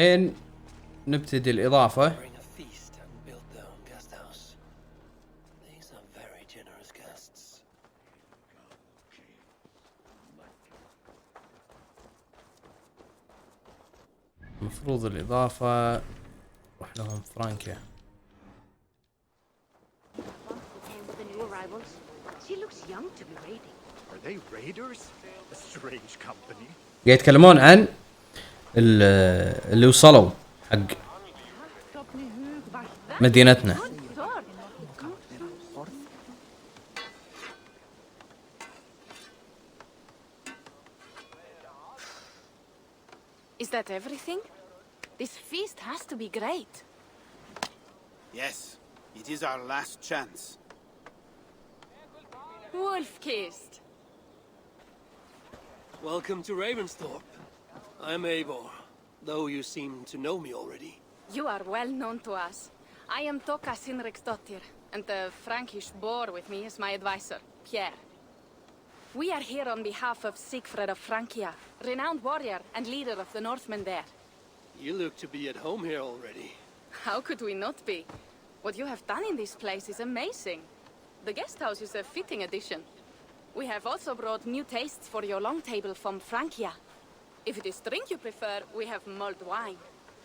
الحين نبتدي الإضافة. المفروض الإضافة نروح لهم فرانكيا. قاعد يتكلمون عن اللي وصلوا حق مدينتنا. Is that everything? This feast has to be great. Yes, it is our last chance. Wolf-kissed. Welcome to Ravensthorpe. I'm Eivor, though you seem to know me already. You are well known to us. I am Toka Sinriksdottir, and the Frankish boar with me is my advisor, Pierre. We are here on behalf of Sigfred of Francia, renowned warrior and leader of the Northmen there. You look to be at home here already. How could we not be? What you have done in this place is amazing. The guest house is a fitting addition. We have also brought new tastes for your long table from Francia. If it is drink you prefer, we have mulled wine.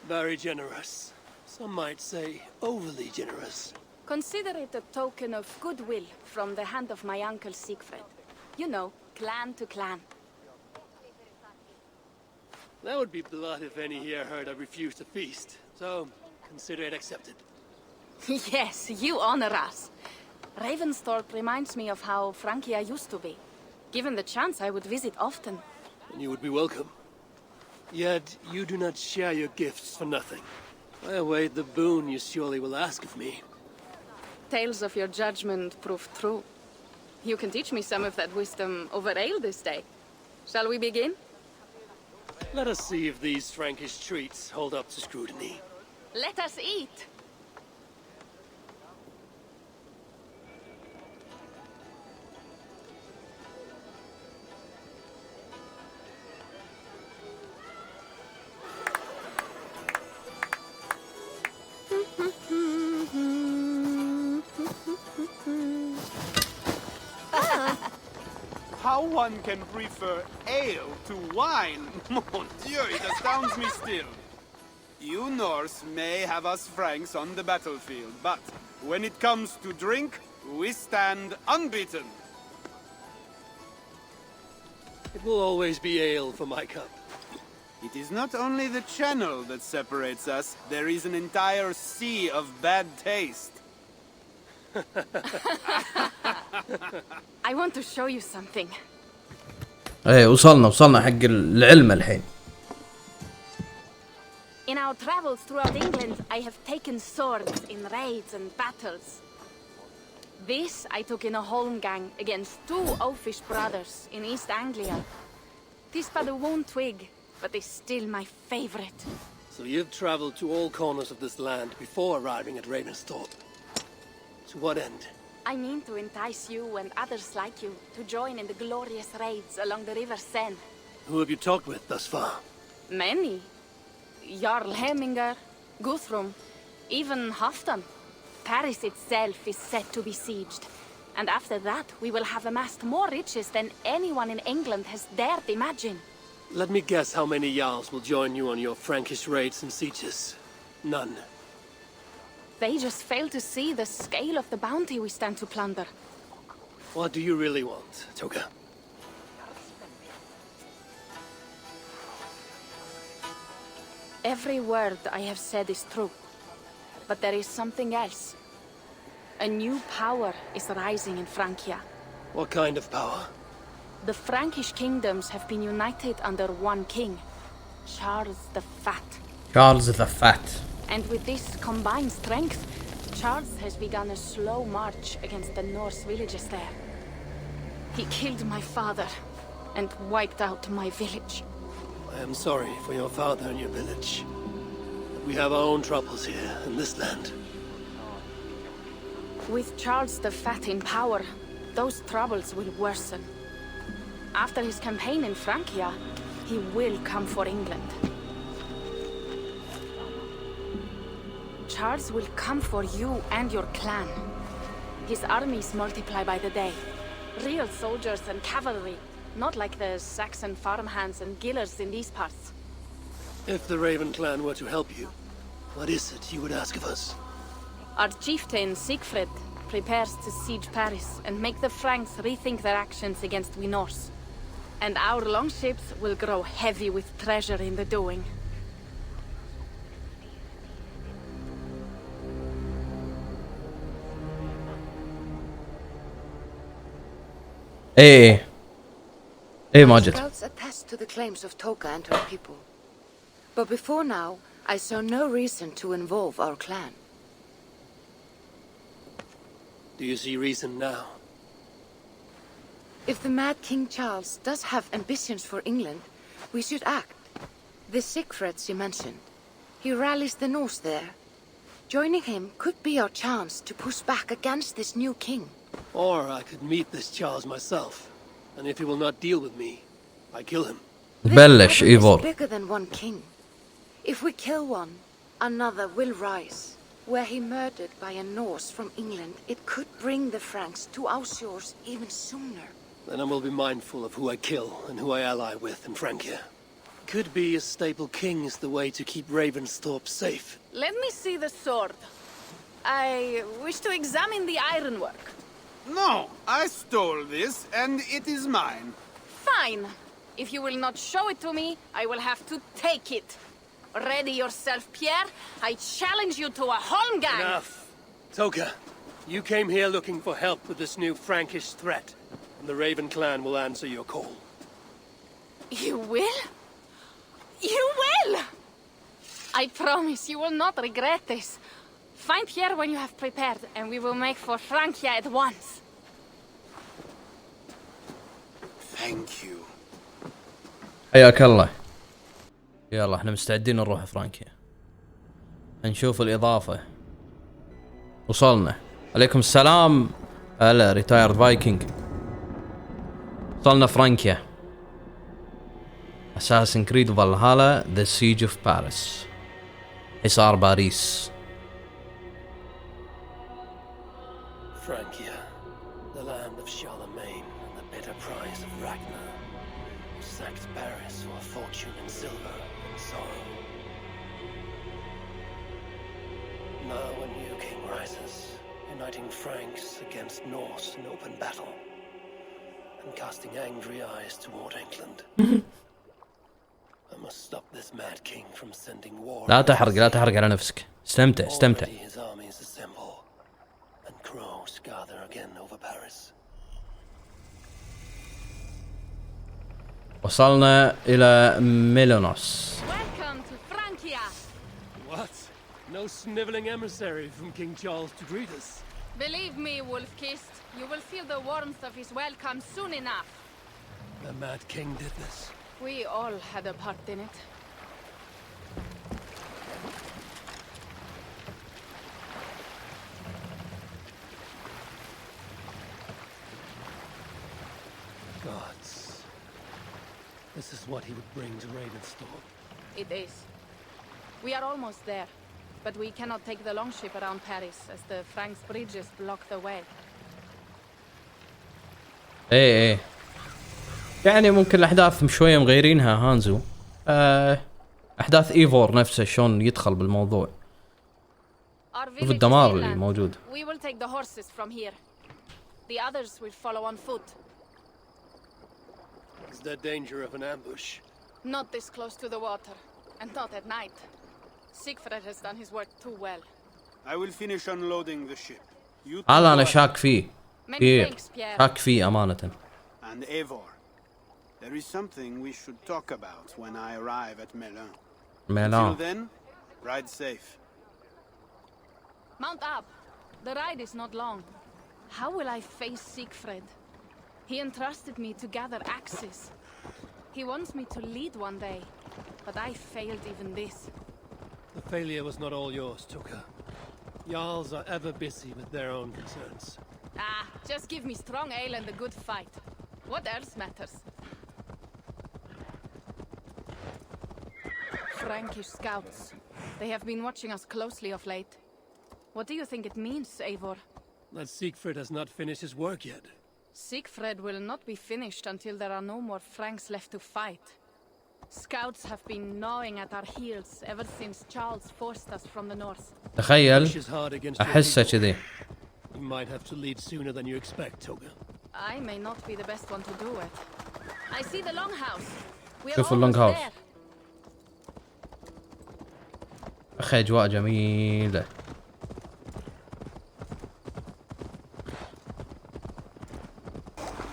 Very generous. Some might say overly generous. Consider it a token of goodwill from the hand of my uncle Sigfred. You know, clan to clan. That would be blood if any here heard I refused to feast. So, consider it accepted. Yes, you honor us. Ravensthorpe reminds me of how Francia used to be. Given the chance, I would visit often. And you would be welcome. Yet, you do not share your gifts for nothing. I await the boon you surely will ask of me. Tales of your judgment prove true. You can teach me some of that wisdom over ale this day. Shall we begin? Let us see if these Frankish treats hold up to scrutiny. Let us eat! How one can prefer ale to wine? Mon Dieu, it astounds me still. You Norse may have us Franks on the battlefield, but when it comes to drink, we stand unbeaten. It will always be ale for my cup. It is not only the channel that separates us, there is an entire sea of bad taste. I want to show you something. ايه وصلنا حق العلم الحين. In our travels throughout England, I have taken swords in raids and battles. This I took in a holmgang against two oafish brothers in East Anglia. Tis but a worn twig, but is still my favorite. So you've traveled to all corners of this land before arriving at Ravensthorpe. To what end? I mean to entice you and others like you to join in the glorious raids along the River Seine. Who have you talked with thus far? Many. Jarl Hemminger, Guthrum, even Halfdan. Paris itself is set to be sieged. And after that, we will have amassed more riches than anyone in England has dared imagine. Let me guess how many Jarls will join you on your Frankish raids and sieges. None. They just fail to see the scale of the bounty we stand to plunder. What do you really want, Toka? Every word I have said is true. But there is something else. A new power is rising in Francia. What kind of power? The Frankish kingdoms have been united under one king, Charles the Fat. Charles the Fat. And with this combined strength, Charles has begun a slow march against the Norse villages there. He killed my father and wiped out my village. I am sorry for your father and your village. We have our own troubles here in this land. With Charles the Fat in power, those troubles will worsen. After his campaign in Francia, he will come for England. Charles will come for you and your clan. His armies multiply by the day. Real soldiers and cavalry, not like the Saxon farmhands and gillers in these parts. If the Raven clan were to help you, what is it you would ask of us? Our chieftain, Siegfried, prepares to siege Paris and make the Franks rethink their actions against we Norse. And our longships will grow heavy with treasure in the doing. ايه ايه ماجد. Scouts attest to the claims of Toka and her people. But before now, I saw no reason to involve our clan. Do you see reason now? If the mad King Charles does have ambitions for England, we should act. The Siegfrieds you mentioned, he rallies the Norse there. Joining him could be our chance to push back against this new king. Or I could meet this Charles myself, and if he will not deal with me, I kill him. بلش This battle ايفور. is bigger than one king. If we kill one, another will rise. Were he murdered by a Norse from England, it could bring the Franks to our shores even sooner. Then I will be mindful of who I kill and who I ally with in Francia. Could be a stable king is the way to keep Ravensthorpe safe. Let me see the sword. I wish to examine the ironwork. No, I stole this, and it is mine. Fine. If you will not show it to me, I will have to take it. Ready yourself, Pierre. I challenge you to a holmgang. Enough. Toka, you came here looking for help with this new Frankish threat, and the Raven clan will answer your call. You will? You will! I promise you will not regret this. Find Pierre when you have prepared, and we will make for Francia at once. Thank you. حياك الله. يلا احنا مستعدين نروح فرانكيا. نشوف الإضافة. وصلنا. عليكم السلام. هلا ريتايرد فايكنج. وصلنا فرانكيا. اساسن كريد فالهالا ذا سيج اوف باريس. حصار باريس. Francia, the land of Charlemagne and the bitter prize of Ragnar, who sacked Paris for a fortune in silver and sorrow. Now a new king rises, uniting Franks against Norse in open battle, and casting angry eyes toward England. I must stop this mad king from sending war. لا تحرق على نفسك. استمتع. Already his armies assemble, and crows gather again over Paris. وصلنا إلى ميلونوس. Welcome to Francia. What? No sniveling emissary from King Charles to greet us? Believe me, Wolf-Kissed, you will feel the warmth of his welcome soon enough. The mad king did this. We all had a part in it. Gods. This is what he would bring to Ravensthorpe. It is. We are almost there, but we cannot take the longship around Paris as the Franks bridges block the way. ايه يعني ممكن الاحداث شويه مغيرينها هانزو. احداث ايفور نفسه شلون يدخل بالموضوع. شوف الدمار اللي موجود. We will take the horses from here. The others will follow on foot. Is there danger of an ambush? Not this close to the water, and not at night. Siegfried has done his work too well. I will finish unloading the ship. You two هذا انا go شاك فيه. Many كثير thanks, Pierre. شاك فيه امانه. And Eivor, there is something we should talk about when I arrive at Melun. Till ميلان. then, ride safe. Mount up. The ride is not long. How will I face Siegfried? He entrusted me to gather axes. He wants me to lead one day, but I failed even this. The failure was not all yours, Toka. Jarls are ever busy with their own concerns. Ah, just give me strong ale and a good fight. What else matters? Frankish scouts. They have been watching us closely of late. What do you think it means, Eivor? That Siegfried has not finished his work yet. Siegfried will not be finished until there are no more Franks left to fight. Scouts have been gnawing at our heels ever since Charles forced us from the north. تخيل Push is hard against your احسه people. كذي. You might have to lead sooner than you expect, Toga. I may not be the best one to do it. I see the longhouse. We are شوفوا almost اللونغ هاوس. there. اخي اجواء جميلة.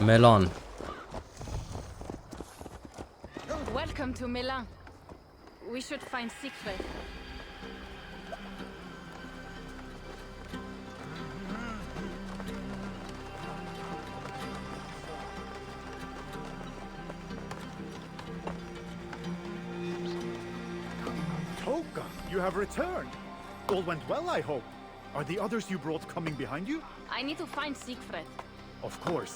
ميلان. Welcome to Milan. We should find Siegfried. Toga, you have returned. All went well, I hope. Are the others you brought coming behind you? I need to find Siegfried. Of course.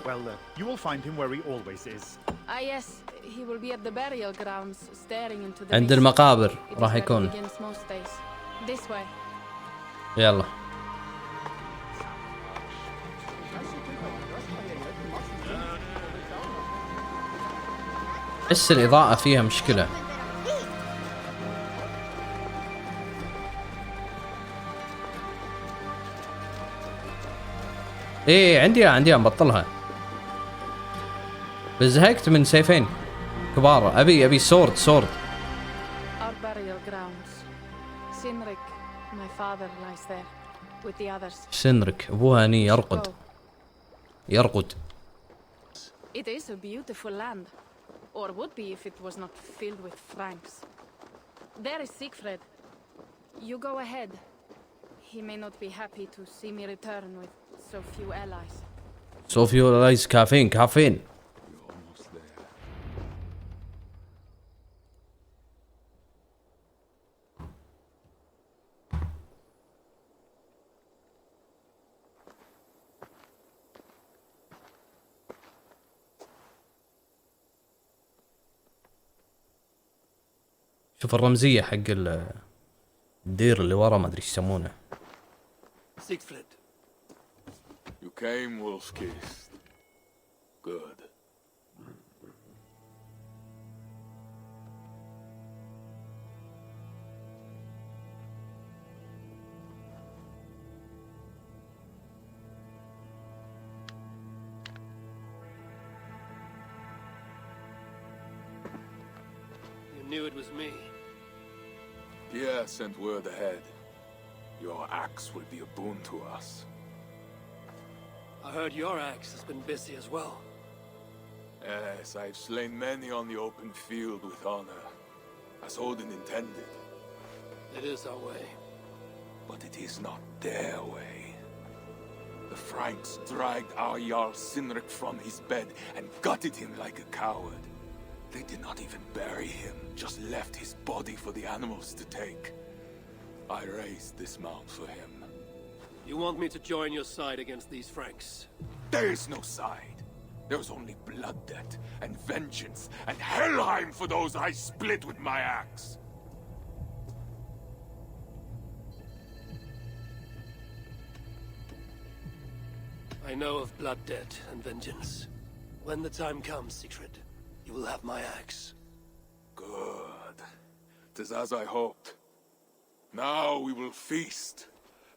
Well, you will find him where he always is. Ah yes, he will be at the burial grounds, staring into the عند mist. المقابر It is راح where he يكون. begins most days. This way. يلا. بس الإضاءة فيها مشكلة. ايه عندي مبطلها. بزهقت من سيفين كبار. ابي سورد. Our burial grounds. Sinrik, my father, lies there with the others. سنرك ابوها هني يرقد. It is a beautiful land, or would be if it was not filled with Franks. There is Siegfried. You go ahead. He may not be happy to see me return with so few allies. صوفيو لايز كافين. شوف الرمزية حق الدير اللي ورا ما ادري ايش يسمونه. Siegfried. You came, wolf-kissed. Good. You knew it was me. Pierre sent word ahead. Your axe will be a boon to us. I heard your axe has been busy as well. Yes, I've slain many on the open field with honor, as Odin intended. It is our way. But it is not their way. The Franks dragged our Jarl Sinrik from his bed and gutted him like a coward. They did not even bury him, just left his body for the animals to take. I raised this mound for him. You want me to join your side against these Franks? There is no side. There is only blood debt and vengeance and Helheim for those I split with my axe. I know of blood debt and vengeance. When the time comes, Siegfried, you will have my axe. Good. 'Tis as I hoped. Now we will feast,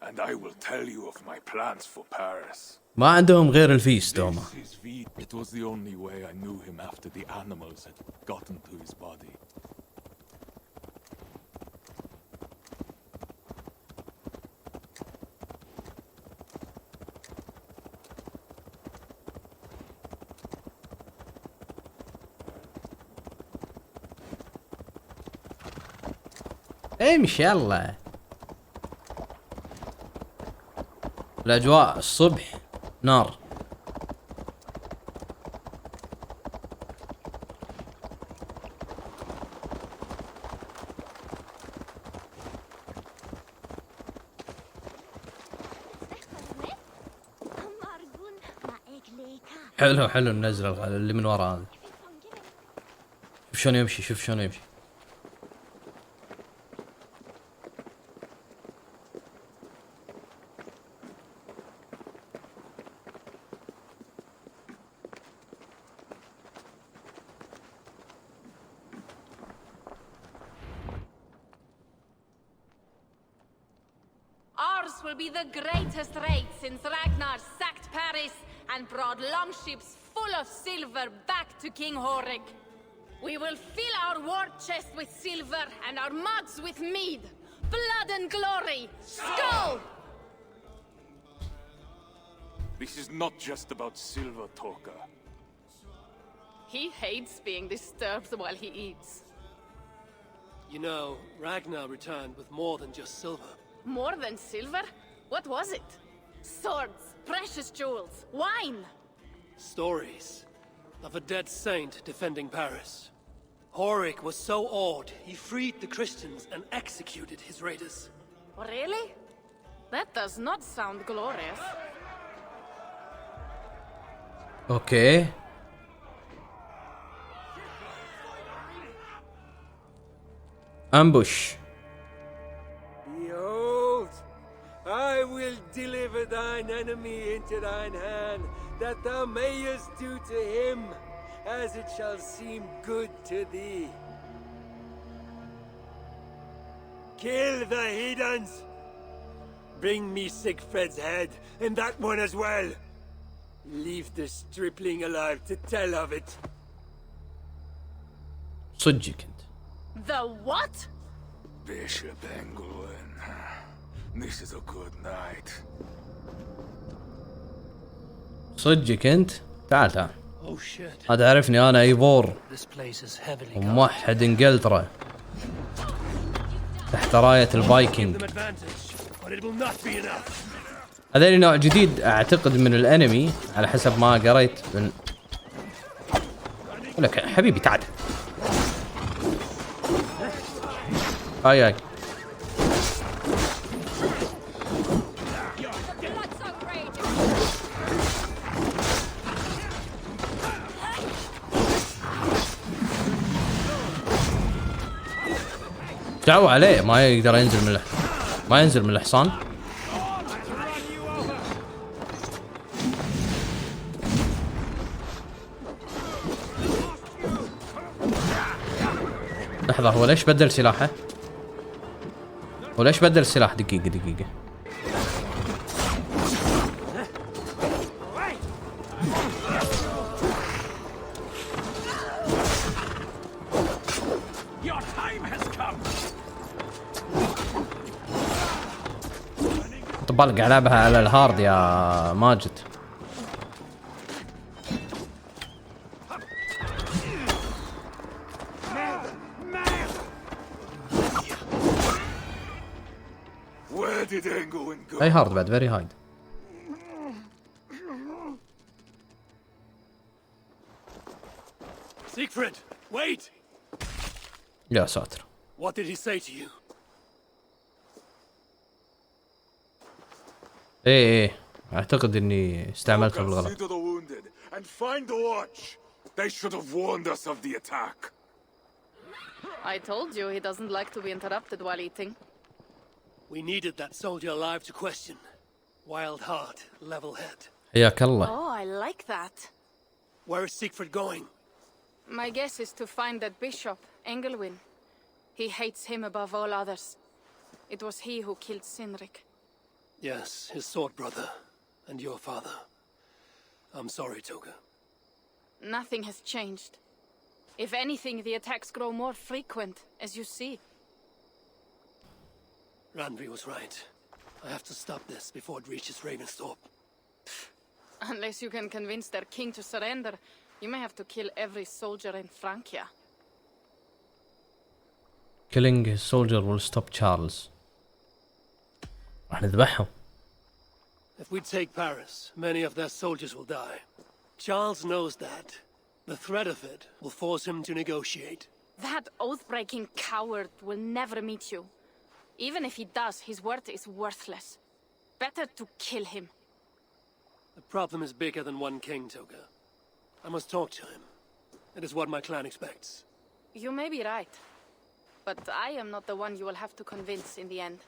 and I will tell you of my plans for Paris. ما عندهم غير الفيست هم. This is It was the only way I knew him after the animals had gotten to his body. امشي يلا. الاجواء الصبح نار. حلو النزله اللي من ورا هذا. شوف شلون يمشي. will be the greatest raid since Ragnar sacked Paris and brought longships full of silver back to King Horik. We will fill our war chest with silver and our mugs with mead. Blood and glory! Skull! This is not just about silver, Toka. He hates being disturbed while he eats. You know, Ragnar returned with more than just silver. More than silver? What was it? Swords, precious jewels, wine! Stories of a dead saint defending Paris. Horik was so awed, he freed the Christians and executed his raiders. Really? That does not sound glorious. اوكي. امبوش. Behold, I will deliver thine enemy into thine hand, that thou mayest do to him as it shall seem good to thee. Kill the heathens! Bring me Sigfred's head, and that one as well. Leave the stripling alive to tell of it. صدقك انت. The what? Bishop Engelwin. This is a good night. صدقك انت. تعال تعال. Oh shit. ما تعرفني انا ايفور This place is heavily guarded. وموحد انجلترا تحت راية الفايكنج. Them advantage, but it will not be enough. هذا نوع جديد اعتقد من الانمي على حسب ما قريت لك حبيبي تعال. هاي دعوا عليه ما يقدر ينزل ما ينزل من الحصان. لحظة هو ليش بدل سلاحه؟ هو ليش بدل السلاح؟ دقيقة. طبالك العبها على الهارد يا ماجد. Where did Engelwin go? هاي هارد بعد فيري هايد. Siegfried, wait! يا ساتر. What did he say to you? ايه اعتقد اني استعملتها Toka, بالغلط. see to the wounded and find the watch. They should have warned us of the attack. I told you he doesn't like to be interrupted while eating. We needed that soldier alive to question. Wild heart, level head. حياك الله. Oh, I like that. Where is Siegfried going? My guess is to find that bishop, Engelwin. He hates him above all others. It was he who killed Sinrik. Yes, his sword brother. And your father. I'm sorry, Toga. Nothing has changed. If anything, the attacks grow more frequent, as you see. Randvi was right. I have to stop this before it reaches Ravensthorpe. Unless you can convince their king to surrender, you may have to kill every soldier in Francia. Killing his soldier will stop Charles. راح نذبحهم. If we take Paris, many of their soldiers will die. Charles knows that. The threat of it will force him to negotiate. That oath-breaking coward will never meet you. Even if he does, his word is worthless. Better to kill him. The problem is bigger than one king, Toga. I must talk to him. It is what my clan expects. You may be right. But I am not the one you will have to convince in the end.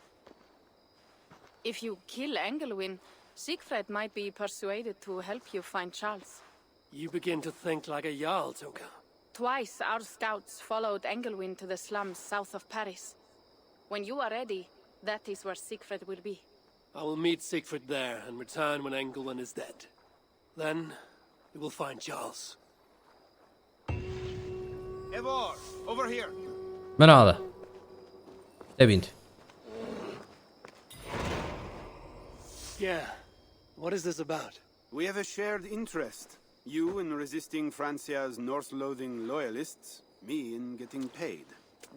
If you kill Engelwin, Siegfried might be persuaded to help you find Charles. You begin to think like a Jarl, Toga. Twice our scouts followed Engelwin to the slums south of Paris. When you are ready, that is where Siegfried will be. I will meet Siegfried there and return when Engelman is dead. Then we will find Charles. Eivor, over here. من هذا؟ تبي انت؟ Yeah. What is this about? We have a shared interest. You in resisting Francia's Norse-loathing loyalists, me in getting paid.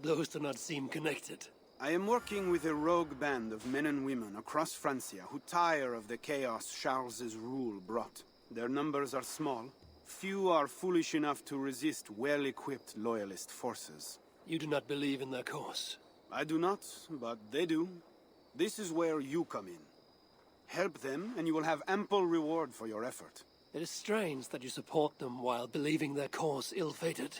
Those do not seem connected. I am working with a rogue band of men and women across Francia who tire of the chaos Charles's rule brought. Their numbers are small. Few are foolish enough to resist well-equipped loyalist forces. You do not believe in their cause. I do not, but they do. This is where you come in. Help them, and you will have ample reward for your effort. It is strange that you support them while believing their cause ill-fated.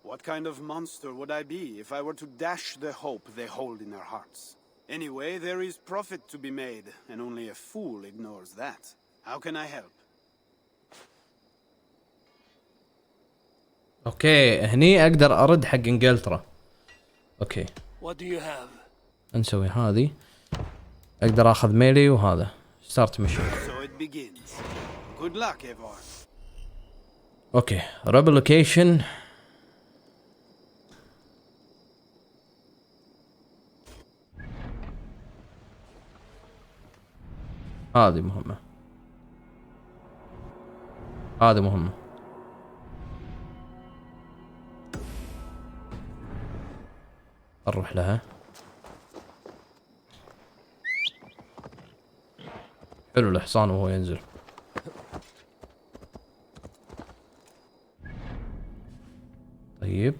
What kind of monster would I be if I were to dash the hope they hold in their hearts? Anyway, there is profit to be made, and only a fool ignores that. How can I help? اوكي هني اقدر ارد حق انجلترا. اوكي What do you have? نسوي هذه. اقدر اخذ ميلي وهذا ستارت ميشن. So it begins. Good luck, Eivor. اوكي ريبل لوكيشن. هذه مهمة. هذه مهمة. نروح لها. حلو الحصان وهو ينزل. طيب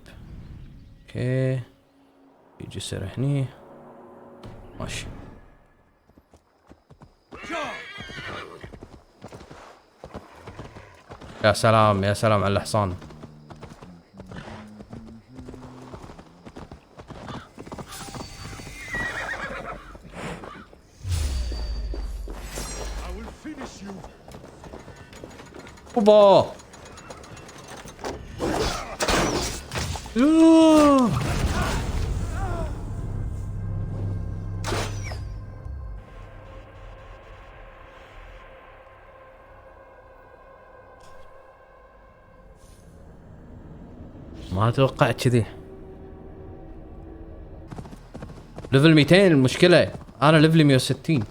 اوكي يجي يصير هني ماشي. يا سلام يا سلام على الحصان. اوبا ما توقعت كذي. ليفل 200 المشكلة انا ليفلي 160.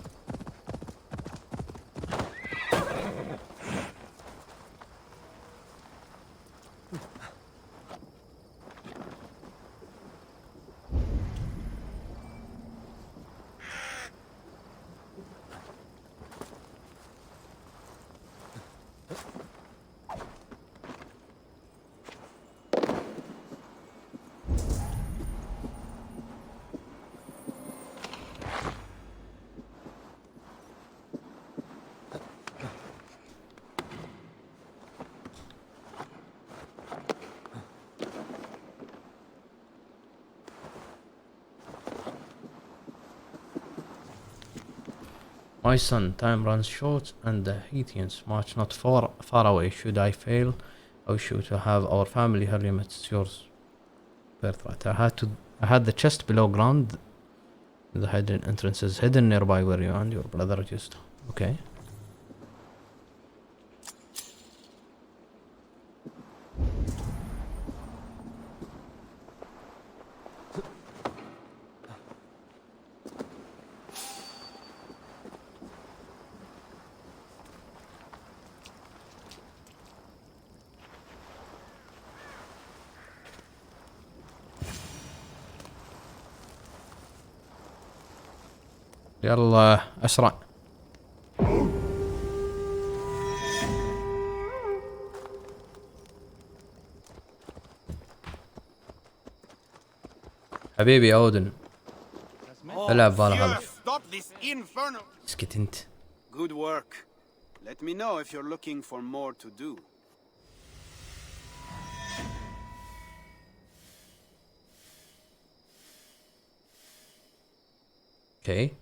My son, time runs short and the Haitians march not far away. Should I fail, I wish you to have our family harem. It's yours birthright. I had the chest below ground. The hidden entrance is hidden nearby where you and your brother used. Okay. يلا اسرع. حبيبي اودن العب بالغلط. اسكت انت. Good work. Let me know if you're looking for more to do. Okay.